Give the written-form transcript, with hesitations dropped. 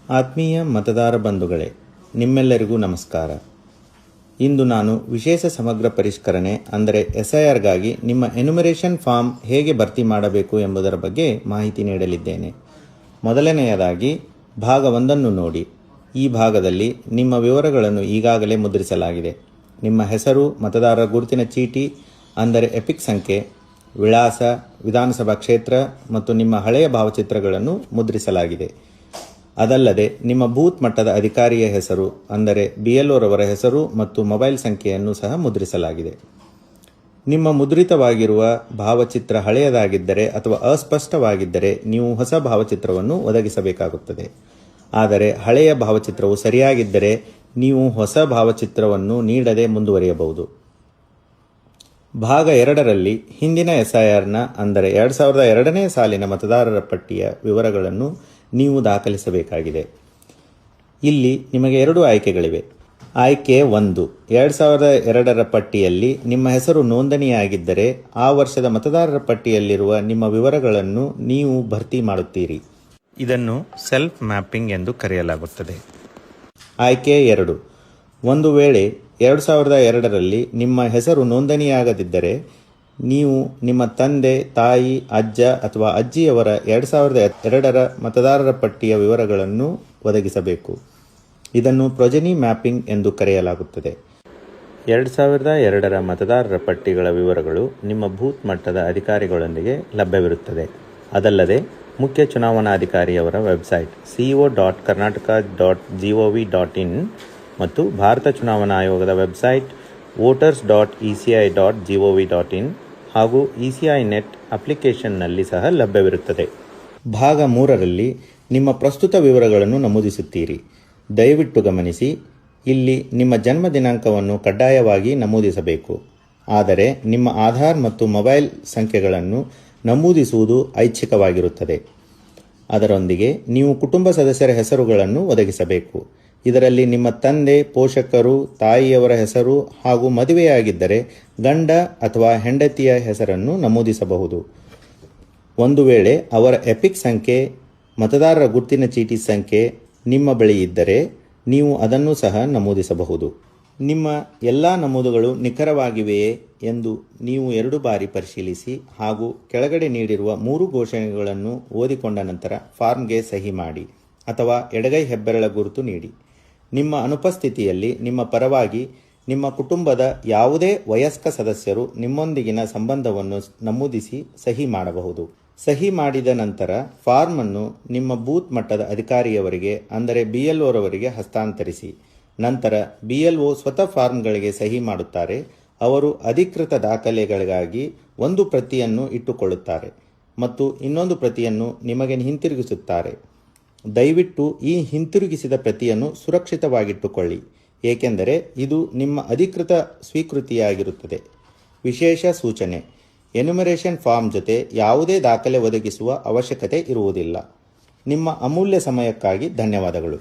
ಆತ್ಮೀಯ ಮತದಾರ ಬಂಧುಗಳೇ, ನಿಮ್ಮೆಲ್ಲರಿಗೂ ನಮಸ್ಕಾರ. ಇಂದು ನಾನು ವಿಶೇಷ ಸಮಗ್ರ ಪರಿಷ್ಕರಣೆ ಅಂದರೆ SIRಗಾಗಿ ನಿಮ್ಮ ಎನ್ಯುಮರೇಷನ್ ಫಾರ್ಮ್ ಹೇಗೆ ಭರ್ತಿ ಮಾಡಬೇಕು ಎಂಬುದರ ಬಗ್ಗೆ ಮಾಹಿತಿ ನೀಡಲಿದ್ದೇನೆ. ಮೊದಲನೆಯದಾಗಿ ಭಾಗ 1 ನೋಡಿ. ಈ ಭಾಗದಲ್ಲಿ ನಿಮ್ಮ ವಿವರಗಳನ್ನು ಈಗಾಗಲೇ ಮುದ್ರಿಸಲಾಗಿದೆ. ನಿಮ್ಮ ಹೆಸರು, ಮತದಾರರ ಗುರುತಿನ ಚೀಟಿ ಅಂದರೆ ಎಪಿಕ್ ಸಂಖ್ಯೆ, ವಿಳಾಸ, ವಿಧಾನಸಭಾ ಕ್ಷೇತ್ರ ಮತ್ತು ನಿಮ್ಮ ಹಳೆಯ ಭಾವಚಿತ್ರಗಳನ್ನು ಮುದ್ರಿಸಲಾಗಿದೆ. ಅದಲ್ಲದೆ ನಿಮ್ಮ ಬೂತ್ ಮಟ್ಟದ ಅಧಿಕಾರಿಯ ಹೆಸರು ಅಂದರೆ BLOರವರ ಹೆಸರು ಮತ್ತು ಮೊಬೈಲ್ ಸಂಖ್ಯೆಯನ್ನು ಸಹ ಮುದ್ರಿಸಲಾಗಿದೆ. ನಿಮ್ಮ ಮುದ್ರಿತವಾಗಿರುವ ಭಾವಚಿತ್ರ ಹಳೆಯದಾಗಿದ್ದರೆ ಅಥವಾ ಅಸ್ಪಷ್ಟವಾಗಿದ್ದರೆ ನೀವು ಹೊಸ ಭಾವಚಿತ್ರವನ್ನು ಒದಗಿಸಬೇಕಾಗುತ್ತದೆ. ಆದರೆ ಹಳೆಯ ಭಾವಚಿತ್ರವು ಸರಿಯಾಗಿದ್ದರೆ ನೀವು ಹೊಸ ಭಾವಚಿತ್ರವನ್ನು ನೀಡದೆ ಮುಂದುವರಿಯಬಹುದು. ಭಾಗ 2ರಲ್ಲಿ ಹಿಂದಿನ SIRನ ಅಂದರೆ 2002ನೇ ಸಾಲಿನ ಮತದಾರರ ಪಟ್ಟಿಯ ವಿವರಗಳನ್ನು ನೀವು ದಾಖಲಿಸಬೇಕಾಗಿದೆ. ಇಲ್ಲಿ ನಿಮಗೆ 2 ಆಯ್ಕೆಗಳಿವೆ. ಆಯ್ಕೆ 1, 2002ರ ಪಟ್ಟಿಯಲ್ಲಿ ನಿಮ್ಮ ಹೆಸರು ನೋಂದಣಿಯಾಗಿದ್ದರೆ ಆ ವರ್ಷದ ಮತದಾರರ ಪಟ್ಟಿಯಲ್ಲಿರುವ ನಿಮ್ಮ ವಿವರಗಳನ್ನು ನೀವು ಭರ್ತಿ ಮಾಡುತ್ತೀರಿ. ಇದನ್ನು ಸೆಲ್ಫ್ ಮ್ಯಾಪಿಂಗ್ ಎಂದು ಕರೆಯಲಾಗುತ್ತದೆ. ಆಯ್ಕೆ 2, ಒಂದು ವೇಳೆ 2002ರಲ್ಲಿ ನಿಮ್ಮ ಹೆಸರು ನೋಂದಣಿಯಾಗದಿದ್ದರೆ ನೀವು ನಿಮ್ಮ ತಂದೆ, ತಾಯಿ, ಅಜ್ಜ ಅಥವಾ ಅಜ್ಜಿಯವರ 2002ರ ಮತದಾರರ ಪಟ್ಟಿಯ ವಿವರಗಳನ್ನು ಒದಗಿಸಬೇಕು. ಇದನ್ನು ಪ್ರೊಜೆನಿ ಮ್ಯಾಪಿಂಗ್ ಎಂದು ಕರೆಯಲಾಗುತ್ತದೆ. 2002ರ ಮತದಾರರ ಪಟ್ಟಿಗಳ ವಿವರಗಳು ನಿಮ್ಮ ಬೂತ್ ಮಟ್ಟದ ಅಧಿಕಾರಿಗಳೊಂದಿಗೆ ಲಭ್ಯವಿರುತ್ತದೆ. ಅದಲ್ಲದೆ ಮುಖ್ಯ ಚುನಾವಣಾಧಿಕಾರಿಯವರ ವೆಬ್ಸೈಟ್ co.karnataka.gov.in ಮತ್ತು ಭಾರತ ಚುನಾವಣಾ ಆಯೋಗದ ವೆಬ್ಸೈಟ್ voters.eci.gov.in ಹಾಗೂ ECI ನೆಟ್ ಅಪ್ಲಿಕೇಶನ್ನಲ್ಲಿ ಸಹ ಲಭ್ಯವಿರುತ್ತದೆ. ಭಾಗ 3ರಲ್ಲಿ ನಿಮ್ಮ ಪ್ರಸ್ತುತ ವಿವರಗಳನ್ನು ನಮೂದಿಸುತ್ತೀರಿ. ದಯವಿಟ್ಟು ಗಮನಿಸಿ, ಇಲ್ಲಿ ನಿಮ್ಮ ಜನ್ಮ ದಿನಾಂಕವನ್ನು ಕಡ್ಡಾಯವಾಗಿ ನಮೂದಿಸಬೇಕು. ಆದರೆ ನಿಮ್ಮ ಆಧಾರ್ ಮತ್ತು ಮೊಬೈಲ್ ಸಂಖ್ಯೆಗಳನ್ನು ನಮೂದಿಸುವುದು ಐಚ್ಛಿಕವಾಗಿರುತ್ತದೆ. ಅದರೊಂದಿಗೆ ನೀವು ಕುಟುಂಬ ಸದಸ್ಯರ ಹೆಸರುಗಳನ್ನು ಒದಗಿಸಬೇಕು. ಇದರಲ್ಲಿ ನಿಮ್ಮ ತಂದೆ, ಪೋಷಕರು, ತಾಯಿಯವರ ಹೆಸರು ಹಾಗೂ ಮದುವೆಯಾಗಿದ್ದರೆ ಗಂಡ ಅಥವಾ ಹೆಂಡತಿಯ ಹೆಸರನ್ನು ನಮೂದಿಸಬಹುದು. ಒಂದು ವೇಳೆ ಅವರ ಎಪಿಕ್ ಸಂಖ್ಯೆ, ಮತದಾರರ ಗುರುತಿನ ಚೀಟಿ ಸಂಖ್ಯೆ ನಿಮ್ಮ ಬಳಿ ಇದ್ದರೆ ನೀವು ಅದನ್ನು ಸಹ ನಮೂದಿಸಬಹುದು. ನಿಮ್ಮ ಎಲ್ಲ ನಮೂದುಗಳು ನಿಖರವಾಗಿವೆಯೇ ಎಂದು ನೀವು 2 ಬಾರಿ ಪರಿಶೀಲಿಸಿ ಹಾಗೂ ಕೆಳಗಡೆ ನೀಡಿರುವ 3 ಘೋಷಣೆಗಳನ್ನು ಓದಿಕೊಂಡ ನಂತರ ಫಾರ್ಮ್ಗೆ ಸಹಿ ಮಾಡಿ ಅಥವಾ ಎಡಗೈ ಹೆಬ್ಬೆರಳ ಗುರುತು ನೀಡಿ. ನಿಮ್ಮ ಅನುಪಸ್ಥಿತಿಯಲ್ಲಿ ನಿಮ್ಮ ಪರವಾಗಿ ನಿಮ್ಮ ಕುಟುಂಬದ ಯಾವುದೇ ವಯಸ್ಕ ಸದಸ್ಯರು ನಿಮ್ಮೊಂದಿಗಿನ ಸಂಬಂಧವನ್ನು ನಮೂದಿಸಿ ಸಹಿ ಮಾಡಬಹುದು. ಸಹಿ ಮಾಡಿದ ನಂತರ ಫಾರ್ಮ್ ಅನ್ನು ನಿಮ್ಮ ಬೂತ್ ಮಟ್ಟದ ಅಧಿಕಾರಿಯವರಿಗೆ ಅಂದರೆ BLOರವರಿಗೆ ಹಸ್ತಾಂತರಿಸಿ. ನಂತರ BLO ಸ್ವತಃ ಫಾರ್ಮ್ಗಳಿಗೆ ಸಹಿ ಮಾಡುತ್ತಾರೆ. ಅವರು ಅಧಿಕೃತ ದಾಖಲೆಗಳಿಗಾಗಿ ಒಂದು ಪ್ರತಿಯನ್ನು ಇಟ್ಟುಕೊಳ್ಳುತ್ತಾರೆ ಮತ್ತು ಇನ್ನೊಂದು ಪ್ರತಿಯನ್ನು ನಿಮಗೆ ಹಿಂತಿರುಗಿಸುತ್ತಾರೆ. ದಯವಿಟ್ಟು ಈ ಹಿಂತಿರುಗಿಸಿದ ಪ್ರತಿಯನ್ನು ಸುರಕ್ಷಿತವಾಗಿಟ್ಟುಕೊಳ್ಳಿ, ಏಕೆಂದರೆ ಇದು ನಿಮ್ಮ ಅಧಿಕೃತ ಸ್ವೀಕೃತಿಯಾಗಿರುತ್ತದೆ. ವಿಶೇಷ ಸೂಚನೆ: ಎನ್ಯುಮರೇಷನ್ ಫಾರ್ಮ್ ಜೊತೆ ಯಾವುದೇ ದಾಖಲೆ ಒದಗಿಸುವ ಅವಶ್ಯಕತೆ ಇರುವುದಿಲ್ಲ. ನಿಮ್ಮ ಅಮೂಲ್ಯ ಸಮಯಕ್ಕಾಗಿ ಧನ್ಯವಾದಗಳು.